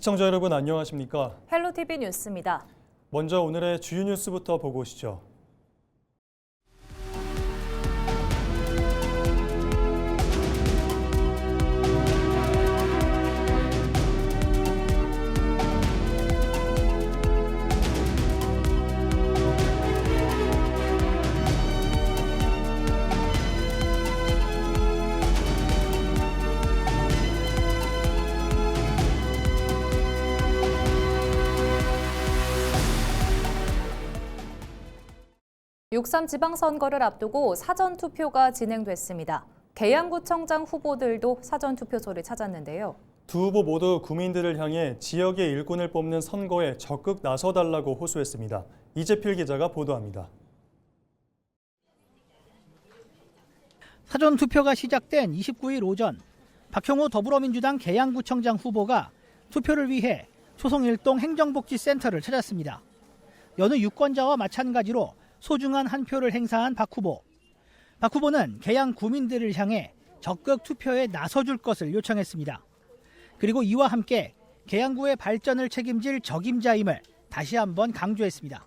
시청자 여러분 안녕하십니까? 헬로티비 뉴스입니다. 먼저 오늘의 주요 뉴스부터 보고 오시죠. (6.3) 지방선거를 앞두고 사전투표가 진행됐습니다. 계양구청장 후보들도 사전투표소를 찾았는데요. 두 후보 모두 국민들을 향해 지역의 일꾼을 뽑는 선거에 적극 나서달라고 호소했습니다. 이재필 기자가 보도합니다. 사전투표가 시작된 29일 오전, 박형호 더불어민주당 계양구청장 후보가 투표를 위해 초성일동 행정복지센터를 찾았습니다. 여느 유권자와 마찬가지로 소중한 한 표를 행사한 박 후보. 박 후보는 계양 구민들을 향해 적극 투표에 나서줄 것을 요청했습니다. 그리고 이와 함께 계양구의 발전을 책임질 적임자임을 다시 한번 강조했습니다.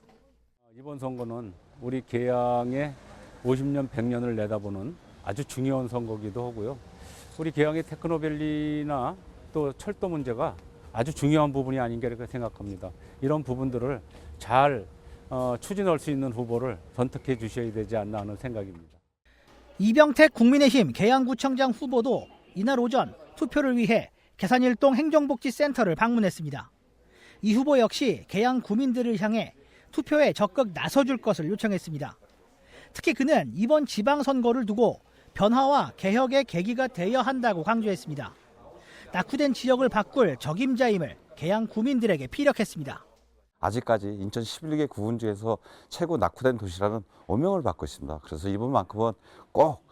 이번 선거는 우리 계양의 50년, 100년을 내다보는 아주 중요한 선거기도 하고요. 우리 계양의 테크노밸리나 또 철도 문제가 아주 중요한 부분이 아닌가 이렇게 생각합니다. 이런 부분들을 잘 추진할 수 있는 후보를 선택해 주셔야 되지 않나 하는 생각입니다. 이병택 국민의힘 계양구청장 후보도 이날 오전 투표를 위해 계산일동 행정복지센터를 방문했습니다. 이 후보 역시 계양 구민들을 향해 투표에 적극 나서줄 것을 요청했습니다. 특히 그는 이번 지방선거를 두고 변화와 개혁의 계기가 되어야 한다고 강조했습니다. 낙후된 지역을 바꿀 적임자임을 계양 구민들에게 피력했습니다. 아직까지 인천 11개 구군 중에서 최고 낙후된 도시라는 오명을 받고 있습니다. 그래서 이번만큼은 꼭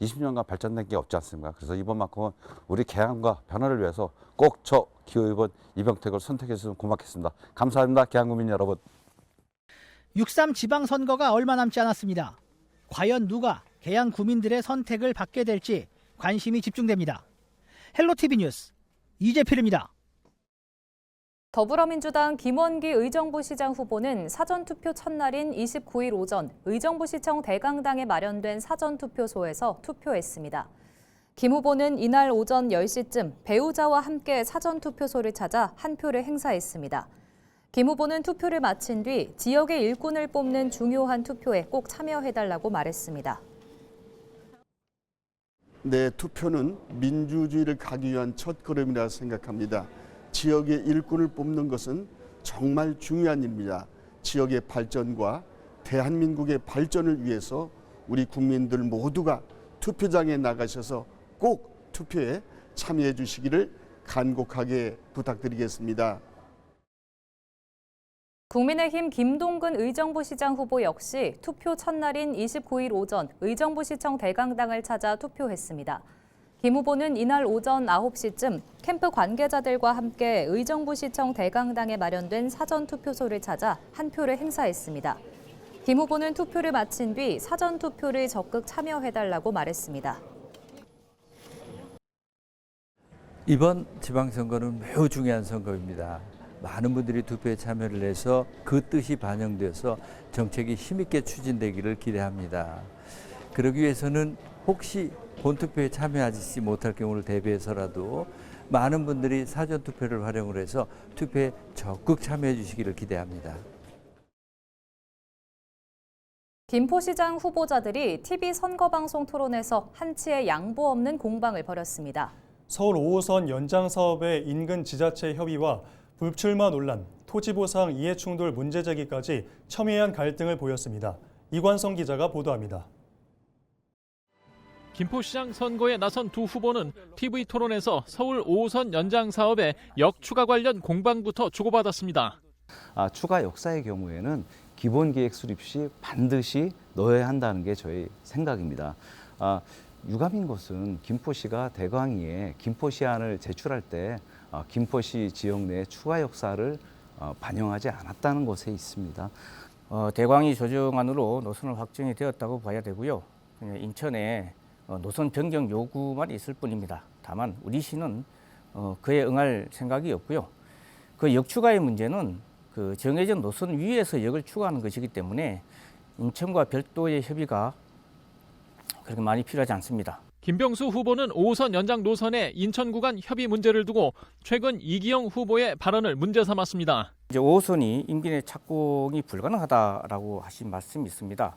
20년간 발전된 게 없지 않습니까? 그래서 이번만큼은 우리 계양과 변화를 위해서 꼭 저 기호이번 이병택을 선택해 주시면 고맙겠습니다. 감사합니다. 계양구민 여러분. 6.3 지방선거가 얼마 남지 않았습니다. 과연 누가 계양 구민들의 선택을 받게 될지 관심이 집중됩니다. 헬로티비 뉴스 이재필입니다. 더불어민주당 김원기 의정부시장 후보는 사전투표 첫날인 29일 오전 의정부시청 대강당에 마련된 사전투표소에서 투표했습니다. 김 후보는 이날 오전 10시쯤 배우자와 함께 사전투표소를 찾아 한 표를 행사했습니다. 김 후보는 투표를 마친 뒤 지역의 일꾼을 뽑는 중요한 투표에 꼭 참여해달라고 말했습니다. 내 투표는 민주주의를 가기 위한 첫걸음이라 생각합니다. 지역의 일꾼을 뽑는 것은 정말 중요한 일입니다. 지역의 발전과 대한민국의 발전을 위해서 우리 국민들 모두가 투표장에 나가셔서 꼭 투표에 참여해 주시기를 간곡하게 부탁드리겠습니다. 국민의힘 김동근 의정부시장 후보 역시 투표 첫날인 29일 오전 의정부시청 대강당을 찾아 투표했습니다. 김 후보는 이날 오전 9시쯤 캠프 관계자들과 함께 의정부시청 대강당에 마련된 사전투표소를 찾아 한 표를 행사했습니다. 김 후보는 투표를 마친 뒤 사전투표를 적극 참여해달라고 말했습니다. 이번 지방선거는 매우 중요한 선거입니다. 많은 분들이 투표에 참여를 해서 그 뜻이 반영돼서 정책이 힘있게 추진되기를 기대합니다. 그러기 위해서는 혹시 본투표에 참여하지 못할 경우를 대비해서라도 많은 분들이 사전투표를 활용을 해서 투표에 적극 참여해 주시기를 기대합니다. 김포시장 후보자들이 TV 선거방송 토론에서 한치의 양보 없는 공방을 벌였습니다. 서울 5호선 연장 사업의 인근 지자체 협의와 불출마 논란, 토지보상 이해충돌 문제 제기까지 첨예한 갈등을 보였습니다. 이관성 기자가 보도합니다. 김포시장 선거에 나선 두 후보는 TV 토론에서 서울 5호선 연장 사업의 역추가 관련 공방부터 주고받았습니다. 추가 역사의 경우에는 기본계획 수립 시 반드시 넣어야 한다는 게 저희 생각입니다. 유감인 것은 김포시가 대광위에 김포시안을 제출할 때 김포시 지역 내 추가 역사를 반영하지 않았다는 것에 있습니다. 대광위 조정안으로 노선을 확정이 되었다고 봐야 되고요. 인천에 노선 변경 요구만 있을 뿐입니다. 다만 우리 시는 그에 응할 생각이 없고요. 그 역 추가의 문제는 그 정해진 노선 위에서 역을 추가하는 것이기 때문에 인천과 별도의 협의가 그렇게 많이 필요하지 않습니다. 김병수 후보는 5호선 연장 노선의 인천 구간 협의 문제를 두고 최근 이기영 후보의 발언을 문제 삼았습니다. 이제 5호선이 임기내 착공이 불가능하다라고 하신 말씀이 있습니다.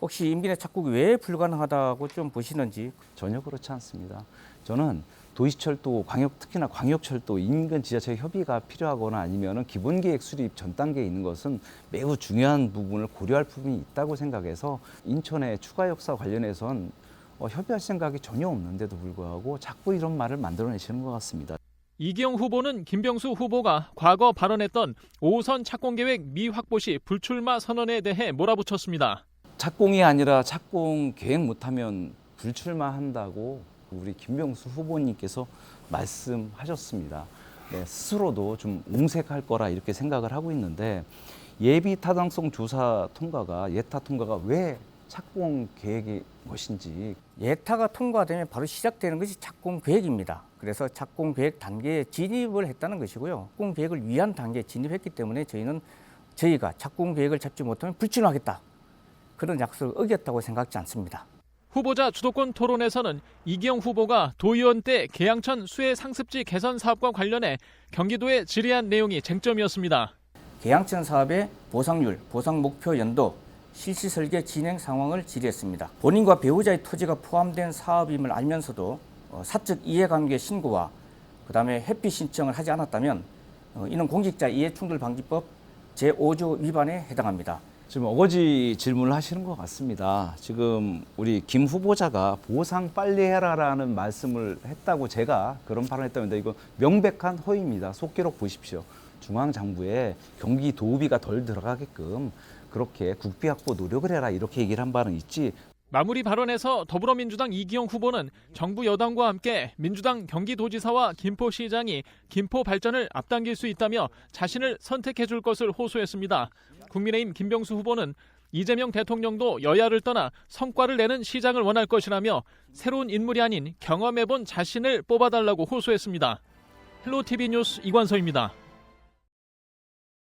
혹시 임기내 착공이 왜 불가능하다고 좀 보시는지. 전혀 그렇지 않습니다. 저는 도시철도, 특히나 광역철도 인근 지자체 협의가 필요하거나 아니면 기본계획 수립 전 단계에 있는 것은 매우 중요한 부분을 고려할 부분이 있다고 생각해서 인천의 추가 역사 관련해선 협의할 생각이 전혀 없는데도 불구하고 자꾸 이런 말을 만들어내시는 것 같습니다. 이기영 후보는 김병수 후보가 과거 발언했던 5호선 착공계획 미확보 시 불출마 선언에 대해 몰아붙였습니다. 착공이 아니라 착공 계획 못하면 불출마한다고 우리 김병수 후보님께서 말씀하셨습니다. 네, 스스로도 좀 옹색할 거라 이렇게 생각을 하고 있는데 예비 타당성 조사 통과가 예타 통과가 왜 착공 계획인 것인지. 예타가 통과되면 바로 시작되는 것이 착공 계획입니다. 그래서 착공 계획 단계에 진입을 했다는 것이고요. 착공 계획을 위한 단계에 진입했기 때문에 저희가 착공 계획을 잡지 못하면 불출마하겠다. 그런 약속을 어겼다고 생각하지 않습니다. 후보자 주도권 토론에서는 이기영 후보가 도의원 때 계양천 수해 상습지 개선 사업과 관련해 경기도에 질의한 내용이 쟁점이었습니다. 계양천 사업의 보상률, 보상 목표 연도, 실시 설계 진행 상황을 질의했습니다. 본인과 배우자의 토지가 포함된 사업임을 알면서도 사적 이해관계 신고와 그다음에 회피 신청을 하지 않았다면 이는 공직자 이해충돌방지법 제5조 위반에 해당합니다. 지금 어거지 질문을 하시는 것 같습니다. 지금 우리 김 후보자가 보상 빨리 해라라는 말씀을 했다고 제가 그런 발언을 했다는데 이거 명백한 허위입니다. 속기록 보십시오. 중앙장부에 경기 도우비가 덜 들어가게끔 그렇게 국비 확보 노력을 해라 이렇게 얘기를 한 바는 있지. 마무리 발언에서 더불어민주당 이기영 후보는 정부 여당과 함께 민주당 경기도지사와 김포시장이 김포 발전을 앞당길 수 있다며 자신을 선택해 줄 것을 호소했습니다. 국민의힘 김병수 후보는 이재명 대통령도 여야를 떠나 성과를 내는 시장을 원할 것이라며 새로운 인물이 아닌 경험해본 자신을 뽑아달라고 호소했습니다. 헬로티비 뉴스 이관서입니다.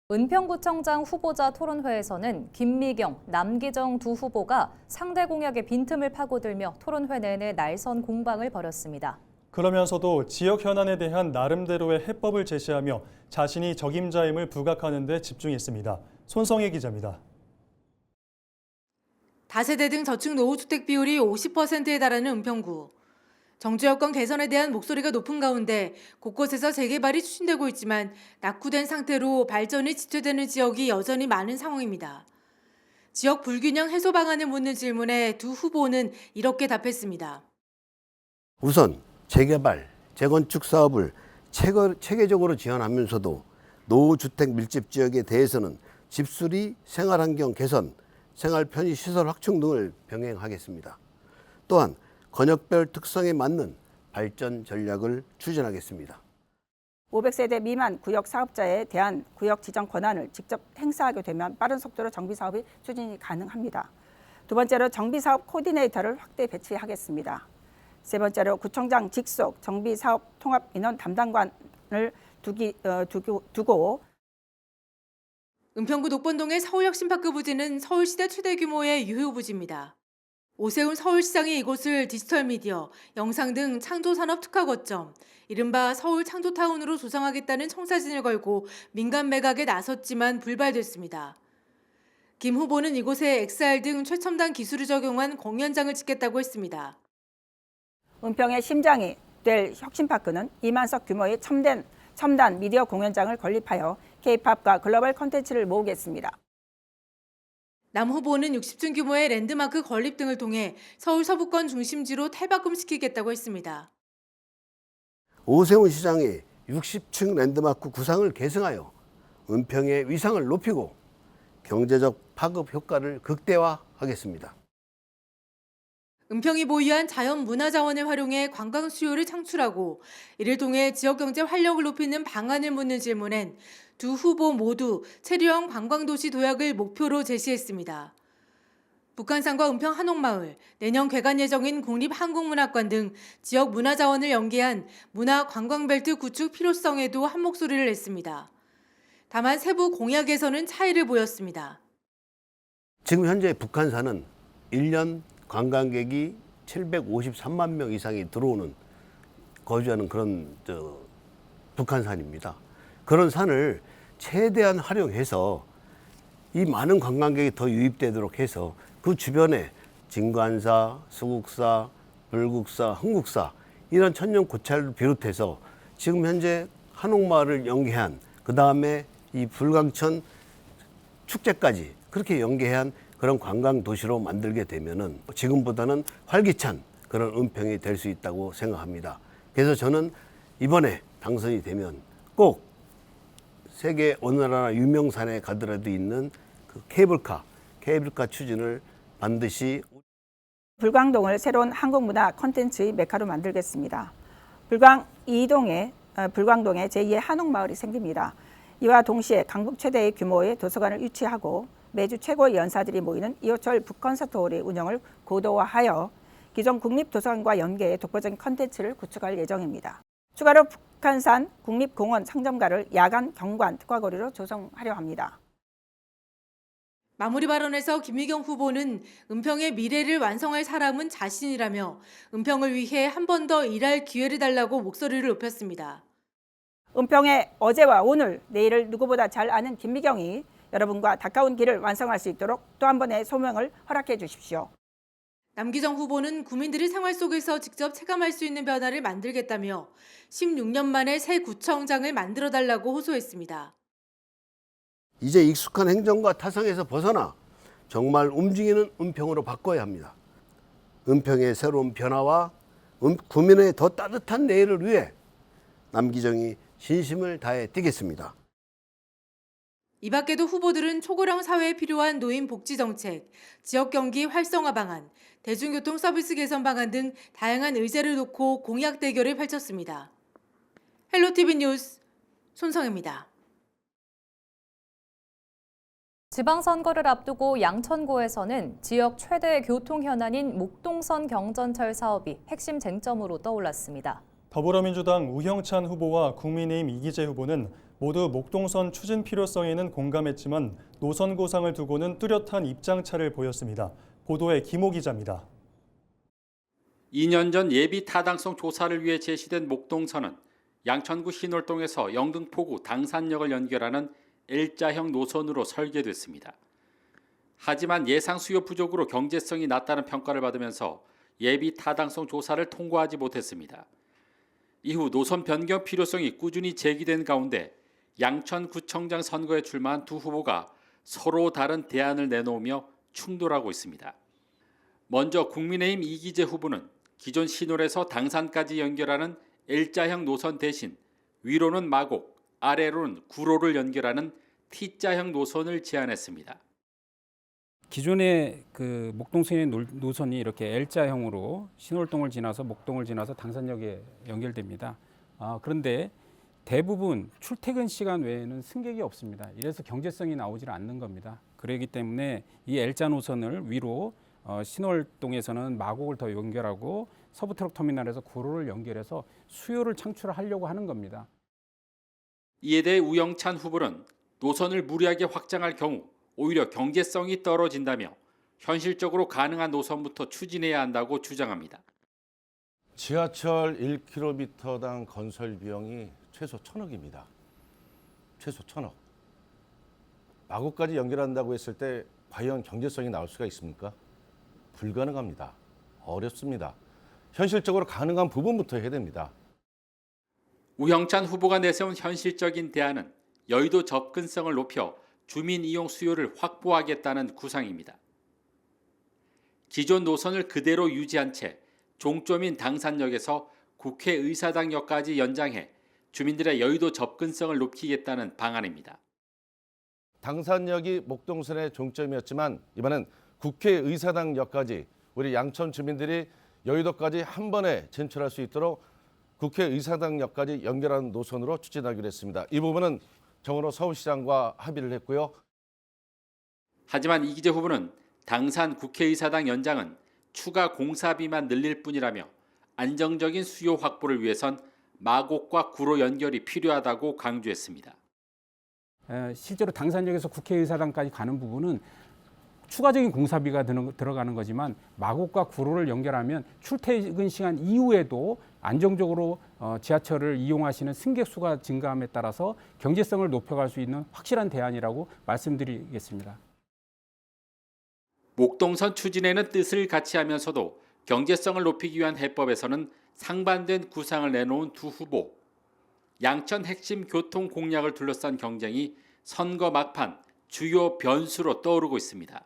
은평구청장 후보자 토론회에서는 김미경, 남기정 두 후보가 상대 공약의 빈틈을 파고들며 토론회 내내 날선 공방을 벌였습니다. 그러면서도 지역 현안에 대한 나름대로의 해법을 제시하며 자신이 적임자임을 부각하는 데 집중했습니다. 손성혜 기자입니다. 다세대 등 저층 노후주택 비율이 50%에 달하는 은평구. 정주 여건 개선에 대한 목소리가 높은 가운데 곳곳에서 재개발이 추진되고 있지만 낙후된 상태로 발전이 지체되는 지역이 여전히 많은 상황입니다. 지역 불균형 해소 방안을 묻는 질문에 두 후보는 이렇게 답했습니다. 우선 재개발, 재건축 사업을 체계적으로 지원하면서도 노후주택 밀집 지역에 대해서는 집수리, 생활환경 개선, 생활 편의시설 확충 등을 병행하겠습니다. 또한 권역별 특성에 맞는 발전 전략을 추진하겠습니다. 500세대 미만 구역 사업자에 대한 구역 지정 권한을 직접 행사하게 되면 빠른 속도로 정비사업이 추진이 가능합니다. 두 번째로 정비사업 코디네이터를 확대 배치하겠습니다. 세 번째로 구청장 직속 정비사업 통합 인원 담당관을 두고 은평구 녹번동의 서울혁신파크 부지는 서울시대 최대 규모의 유휴 부지입니다. 오세훈 서울시장이 이곳을 디지털 미디어, 영상 등 창조산업 특화 거점, 이른바 서울 창조타운으로 조성하겠다는 청사진을 걸고 민간 매각에 나섰지만 불발됐습니다. 김 후보는 이곳에 XR 등 최첨단 기술을 적용한 공연장을 짓겠다고 했습니다. 은평의 심장이 될 혁신파크는 2만석 규모의 첨단 미디어 공연장을 건립하여 K-팝과 글로벌 콘텐츠를 모으겠습니다. 남 후보는 60층 규모의 랜드마크 건립 등을 통해 서울 서부권 중심지로 탈바꿈시키겠다고 했습니다. 오세훈 시장의 60층 랜드마크 구상을 계승하여 은평의 위상을 높이고 경제적 파급 효과를 극대화하겠습니다. 은평이 보유한 자연 문화 자원을 활용해 관광 수요를 창출하고 이를 통해 지역 경제 활력을 높이는 방안을 묻는 질문엔 두 후보 모두 체류형 관광도시 도약을 목표로 제시했습니다. 북한산과 은평 한옥마을, 내년 개관 예정인 국립한국문학관 등 지역 문화 자원을 연계한 문화 관광벨트 구축 필요성에도 한 목소리를 냈습니다. 다만 세부 공약에서는 차이를 보였습니다. 지금 현재 북한산은 1년 관광객이 753만 명 이상이 들어오는 거주하는 그런 북한산입니다. 그런 산을 최대한 활용해서 이 많은 관광객이 더 유입되도록 해서 그 주변에 진관사, 수국사, 불국사, 흥국사 이런 천년 고찰을 비롯해서 지금 현재 한옥마을을 연계한 그 다음에 이 불광천 축제까지 그렇게 연계한 그런 관광 도시로 만들게 되면은 지금보다는 활기찬 그런 은평이 될 수 있다고 생각합니다. 그래서 저는 이번에 당선이 되면 꼭 세계 어느 나라 유명산에 가더라도 있는 그 케이블카 추진을 반드시 불광동을 새로운 한국문화 콘텐츠의 메카로 만들겠습니다. 불광동에 제2의 한옥마을이 생깁니다. 이와 동시에 강북 최대의 규모의 도서관을 유치하고 매주 최고의 연사들이 모이는 이호철 북콘서트홀의 운영을 고도화하여 기존 국립도서관과 연계해 독보적인 콘텐츠를 구축할 예정입니다. 추가로 북한산 국립공원 상점가를 야간 경관 특화거리로 조성하려 합니다. 마무리 발언에서 김의겸 후보는 은평의 미래를 완성할 사람은 자신이라며 은평을 위해 한 번 더 일할 기회를 달라고 목소리를 높였습니다. 은평의 어제와 오늘, 내일을 누구보다 잘 아는 김미경이 여러분과 가까운 길을 완성할 수 있도록 또 한 번의 소명을 허락해 주십시오. 남기정 후보는 구민들이 생활 속에서 직접 체감할 수 있는 변화를 만들겠다며 16년 만에 새 구청장을 만들어달라고 호소했습니다. 이제 익숙한 행정과 타성에서 벗어나 정말 움직이는 은평으로 바꿔야 합니다. 은평의 새로운 변화와 구민의 더 따뜻한 내일을 위해 남기정이 진심을 다해 뛰겠습니다. 이 밖에도 후보들은 초고령 사회에 필요한 노인 복지 정책, 지역 경기 활성화 방안, 대중교통 서비스 개선 방안 등 다양한 의제를 놓고 공약 대결을 펼쳤습니다. 헬로티비 뉴스 손성혜입니다. 지방선거를 앞두고 양천구에서는 지역 최대 교통 현안인 목동선 경전철 사업이 핵심 쟁점으로 떠올랐습니다. 더불어민주당 우형찬 후보와 국민의힘 이기재 후보는 모두 목동선 추진 필요성에는 공감했지만 노선 구상을 두고는 뚜렷한 입장차를 보였습니다. 보도에 김호 기자입니다. 2년 전 예비 타당성 조사를 위해 제시된 목동선은 양천구 신월동에서 영등포구 당산역을 연결하는 L자형 노선으로 설계됐습니다. 하지만 예상 수요 부족으로 경제성이 낮다는 평가를 받으면서 예비 타당성 조사를 통과하지 못했습니다. 이후 노선 변경 필요성이 꾸준히 제기된 가운데 양천구청장 선거에 출마한 두 후보가 서로 다른 대안을 내놓으며 충돌하고 있습니다. 먼저 국민의힘 이기재 후보는 기존 신월에서 당산까지 연결하는 L자형 노선 대신 위로는 마곡, 아래로는 구로를 연결하는 T자형 노선을 제안했습니다. 기존의 그 목동선의 노선이 이렇게 L자형으로 신월동을 지나서 목동을 지나서 당산역에 연결됩니다. 그런데 대부분 출퇴근 시간 외에는 승객이 없습니다. 이래서 경제성이 나오질 않는 겁니다. 그렇기 때문에 이 L자 노선을 위로 신월동에서는 마곡을 더 연결하고 서부트럭터미널에서 구로를 연결해서 수요를 창출하려고 하는 겁니다. 이에 대해 우영찬 후보는 노선을 무리하게 확장할 경우 오히려 경제성이 떨어진다며 현실적으로 가능한 노선부터 추진해야 한다고 주장합니다. 지하철 1km당 건설 비용이 최소 1,000억입니다. 최소 1,000억. 마곡까지 연결한다고 했을 때 과연 경제성이 나올 수가 있습니까? 불가능합니다. 어렵습니다. 현실적으로 가능한 부분부터 해야 됩니다. 우형찬 후보가 내세운 현실적인 대안은 여의도 접근성을 높여 주민 이용 수요를 확보하겠다는 구상입니다. 기존 노선을 그대로 유지한 채 종점인 당산역에서 국회의사당역까지 연장해 주민들의 여의도 접근성을 높이겠다는 방안입니다. 당산역이 목동선의 종점이었지만 이번엔 국회의사당역까지 우리 양천 주민들이 여의도까지 한 번에 진출할 수 있도록 국회의사당역까지 연결하는 노선으로 추진하기로 했습니다. 이 부분은 정은호 서울시장과 합의를 했고요. 하지만 이기재 후보는 당산 국회의사당 연장은 추가 공사비만 늘릴 뿐이라며 안정적인 수요 확보를 위해선 마곡과 구로 연결이 필요하다고 강조했습니다. 실제로 당산역에서 국회의사당까지 가는 부분은 추가적인 공사비가 들어가는 거지만 마곡과 구로를 연결하면 출퇴근 시간 이후에도 안정적으로 지하철을 이용하시는 승객 수가 증가함에 따라서 경제성을 높여갈 수 있는 확실한 대안이라고 말씀드리겠습니다. 목동선 추진에는 뜻을 같이 하면서도 경제성을 높이기 위한 해법에서는 상반된 구상을 내놓은 두 후보. 양천 핵심 교통 공약을 둘러싼 경쟁이 선거 막판 주요 변수로 떠오르고 있습니다.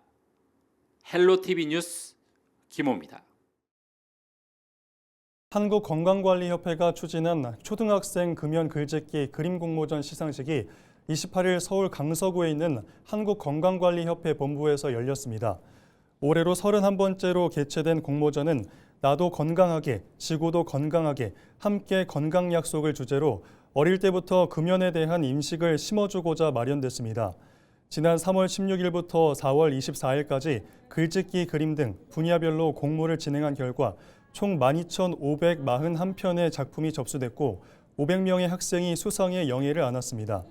헬로티비 뉴스 김호입니다. 한국건강관리협회가 추진한 초등학생 금연 글짓기 그림 공모전 시상식이 28일 서울 강서구에 있는 한국건강관리협회 본부에서 열렸습니다. 올해로 31번째로 개최된 공모전은 나도 건강하게, 지구도 건강하게, 함께 건강 약속을 주제로 어릴 때부터 금연에 대한 인식을 심어주고자 마련됐습니다. 지난 3월 16일부터 4월 24일까지 글짓기 그림 등 분야별로 공모를 진행한 결과 총 12,541편의 작품이 접수됐고 500명의 학생이 수상의 영예를 안았습니다.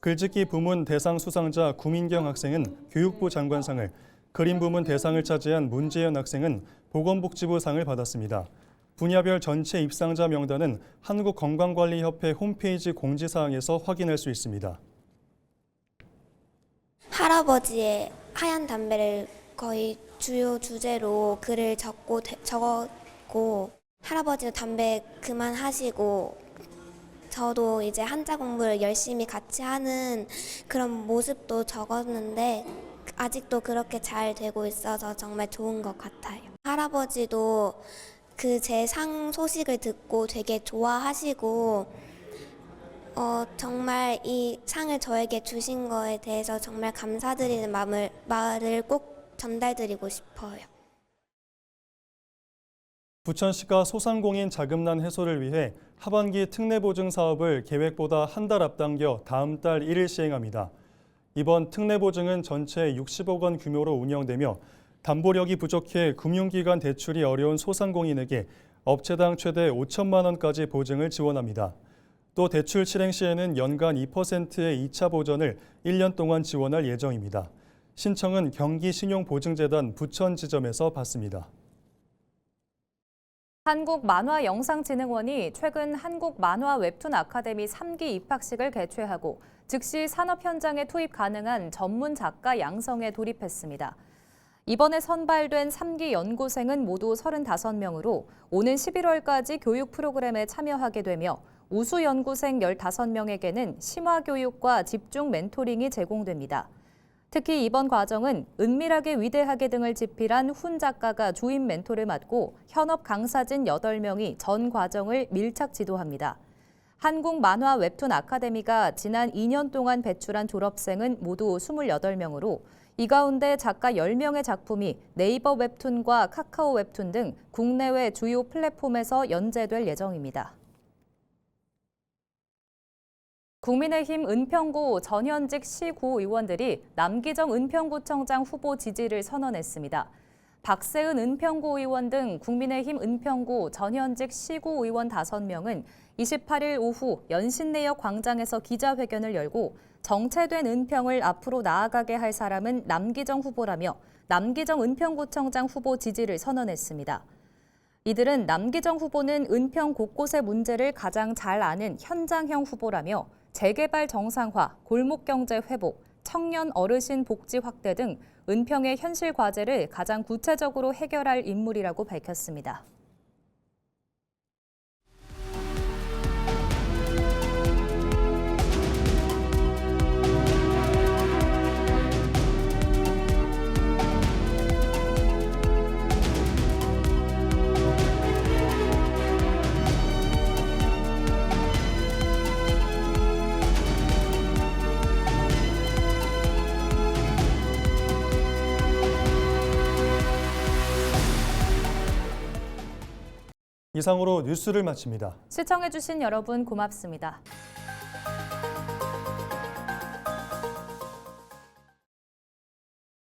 글짓기 부문 대상 수상자 구민경 학생은 교육부 장관상을, 그림 부문 대상을 차지한 문재현 학생은 보건복지부상을 받았습니다. 분야별 전체 입상자 명단은 한국건강관리협회 홈페이지 공지사항에서 확인할 수 있습니다. 할아버지의 하얀 담배를 거의 주요 주제로 글을 적었고 할아버지도 담배 그만하시고 저도 이제 한자 공부를 열심히 같이 하는 그런 모습도 적었는데 아직도 그렇게 잘 되고 있어서 정말 좋은 것 같아요. 할아버지도 그 제 상 소식을 듣고 되게 좋아하시고 정말 이 상을 저에게 주신 거에 대해서 정말 감사드리는 말을 꼭 전달드리고 싶어요. 부천시가 소상공인 자금난 해소를 위해 하반기 특례보증 사업을 계획보다 한 달 앞당겨 다음 달 1일 시행합니다. 이번 특례보증은 전체 60억 원 규모로 운영되며 담보력이 부족해 금융기관 대출이 어려운 소상공인에게 업체당 최대 5천만 원까지 보증을 지원합니다. 또 대출 실행 시에는 연간 2%의 2차 보전을 1년 동안 지원할 예정입니다. 신청은 경기신용보증재단 부천지점에서 받습니다. 한국만화영상진흥원이 최근 한국만화 웹툰 아카데미 3기 입학식을 개최하고 즉시 산업 현장에 투입 가능한 전문 작가 양성에 돌입했습니다. 이번에 선발된 3기 연구생은 모두 35명으로 오는 11월까지 교육 프로그램에 참여하게 되며 우수 연구생 15명에게는 심화 교육과 집중 멘토링이 제공됩니다. 특히 이번 과정은 은밀하게 위대하게 등을 집필한 훈 작가가 주임 멘토를 맡고 현업 강사진 8명이 전 과정을 밀착 지도합니다. 한국만화 웹툰 아카데미가 지난 2년 동안 배출한 졸업생은 모두 28명으로 이 가운데 작가 10명의 작품이 네이버 웹툰과 카카오 웹툰 등 국내외 주요 플랫폼에서 연재될 예정입니다. 국민의힘 은평구 전현직 시구 의원들이 남기정 은평구청장 후보 지지를 선언했습니다. 박세은 은평구 의원 등 국민의힘 은평구 전현직 시구 의원 5명은 28일 오후 연신내역 광장에서 기자회견을 열고 정체된 은평을 앞으로 나아가게 할 사람은 남기정 후보라며 남기정 은평구청장 후보 지지를 선언했습니다. 이들은 남기정 후보는 은평 곳곳의 문제를 가장 잘 아는 현장형 후보라며 재개발 정상화, 골목경제 회복, 청년 어르신 복지 확대 등 은평의 현실 과제를 가장 구체적으로 해결할 인물이라고 밝혔습니다. 이상으로 뉴스를 마칩니다. 시청해주신 여러분 고맙습니다.